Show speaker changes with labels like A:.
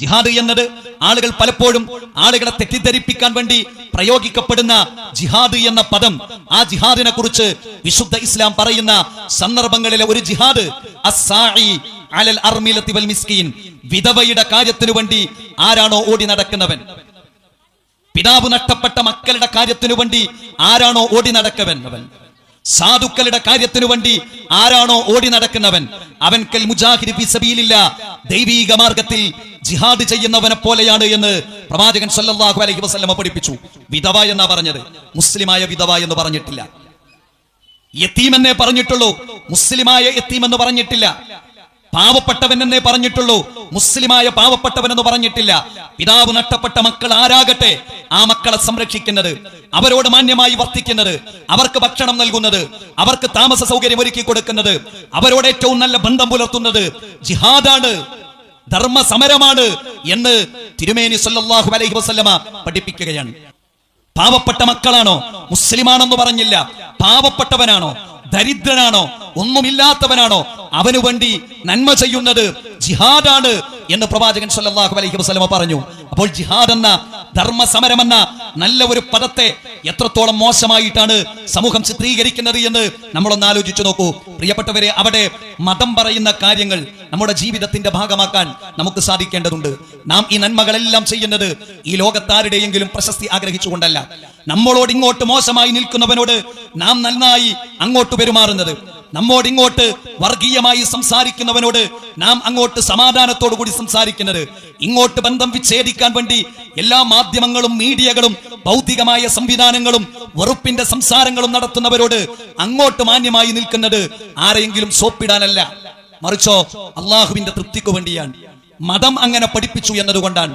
A: ജിഹാദ് എന്നത് ആളുകൾ പലപ്പോഴും ആളുകളെ തെറ്റിദ്ധരിപ്പിക്കാൻ വേണ്ടി പ്രയോഗിക്കപ്പെടുന്ന ജിഹാദ് എന്ന പദം, ആ ജിഹാദിനെ കുറിച്ച് വിശുദ്ധ ഇസ്ലാം പറയുന്ന സന്ദർഭങ്ങളിലെ ഒരു ജിഹാദ് അസ്സാഇ അലൽ അർമിലത്തി വൽ മിസ്കീൻ, വിധവയുടെ കാര്യത്തിനു വേണ്ടി ആരാണോ ഓടി നടക്കുന്നവൻ, പിതാവ് നഷ്ടപ്പെട്ട മക്കളുടെ കാര്യത്തിനു വേണ്ടി ആരാണോ ഓടി നടക്കുന്നവൻ, സാധുക്കളുടെ കാര്യത്തിനു വേണ്ടി ആരാണോ ഓടി നടക്കുന്നവൻ, അവൻ കൽ മുജാഹിദി ഫീ സബീലില്ലാഹ്, ദൈവീക മാർഗത്തിൽ ജിഹാദ് ചെയ്യുന്നവനെ പോലെയാണ് എന്ന് പ്രവാചകൻ സല്ലല്ലാഹു അലൈഹി വസല്ലമ പഠിപ്പിച്ചു. വിധവ എന്നാ പറഞ്ഞത്, മുസ്ലിമായ വിധവ എന്ന് പറഞ്ഞിട്ടില്ല. യതീം എന്നേ പറഞ്ഞിട്ടുള്ളൂ, മുസ്ലിമായ യതീം എന്ന് പറഞ്ഞിട്ടില്ല. പാവപ്പെട്ടവൻ എന്നേ പറഞ്ഞിട്ടുള്ളൂ, മുസ്ലിമായ പാവപ്പെട്ടവൻ എന്ന് പറഞ്ഞിട്ടില്ല. പിതാവ് നഷ്ടപ്പെട്ട മക്കൾ ആരാകട്ടെ, ആ മക്കളെ സംരക്ഷിക്കുന്നത്, അവരോട് മാന്യമായി വർത്തിക്കുന്നത്, അവർക്ക് ഭക്ഷണം നൽകുന്നത്, അവർക്ക് താമസ സൗകര്യം ഒരുക്കി കൊടുക്കുന്നത്, അവരോട് ഏറ്റവും നല്ല ബന്ധം പുലർത്തുന്നത് ജിഹാദാണ്, ധർമ്മ സമരമാണ് എന്ന് തിരുമേനി സല്ലല്ലാഹു അലൈഹി വസല്ലമ പഠിപ്പിക്കുകയാണ്. പാവപ്പെട്ട മക്കളാണോ, മുസ്ലിമാണെന്ന് പറഞ്ഞില്ല, പാവപ്പെട്ടവനാണോ, ദരിദ്രനാണോ, ഒന്നുമില്ലാത്തവനാണോ, അവനു വേണ്ടി നന്മ ചെയ്യുന്നത് ജിഹാദാണ് എന്ന് പ്രവാചകൻ സല്ലല്ലാഹു അലൈഹി വസല്ലമ പറഞ്ഞു. അപ്പോൾ ജിഹാദ് എന്ന ധർമ്മ സമരമെന്ന നല്ല ഒരു പദത്തെ എത്രത്തോളം മോശമായിട്ടാണ് സമൂഹം ചിത്രീകരിക്കുന്നത് എന്ന് നമ്മളൊന്ന് ആലോചിച്ചു നോക്കൂ. പ്രിയപ്പെട്ടവരെ, അവിടെ മതം പറയുന്ന കാര്യങ്ങൾ നമ്മുടെ ജീവിതത്തിന്റെ ഭാഗമാക്കാൻ നമുക്ക് സാധിക്കേണ്ടതുണ്ട്. നാം ഈ നന്മകളെല്ലാം ചെയ്യുന്നത് ഈ ലോകത്താരുടെയെങ്കിലും പ്രശസ്തി ആഗ്രഹിച്ചുകൊണ്ടല്ല. നമ്മളോട് ഇങ്ങോട്ട് മോശമായി നിൽക്കുന്നവനോട് നാം നന്നായി അങ്ങോട്ട് പെരുമാറുന്നത്, നമ്മോട് ഇങ്ങോട്ട് വർഗീയമായി സംസാരിക്കുന്നവനോട് നാം അങ്ങോട്ട് സമാധാനത്തോടു കൂടി സംസാരിക്കുന്നത്, ഇങ്ങോട്ട് ബന്ധം വിച്ഛേദിക്കാൻ വേണ്ടി എല്ലാ മാധ്യമങ്ങളും മീഡിയകളും ഭൗതികമായ സംവിധാനങ്ങളും വെറുപ്പിന്റെ സംസാരങ്ങളും നടത്തുന്നവരോട് അങ്ങോട്ട് മാന്യമായി നിൽക്കുന്നത് ആരെങ്കിലും സോപ്പിടാനല്ല, മറിച്ചോ അള്ളാഹുവിന്റെ തൃപ്തിക്ക് വേണ്ടിയാണ്. മതം അങ്ങനെ പഠിപ്പിച്ചു എന്നതുകൊണ്ടാണ്.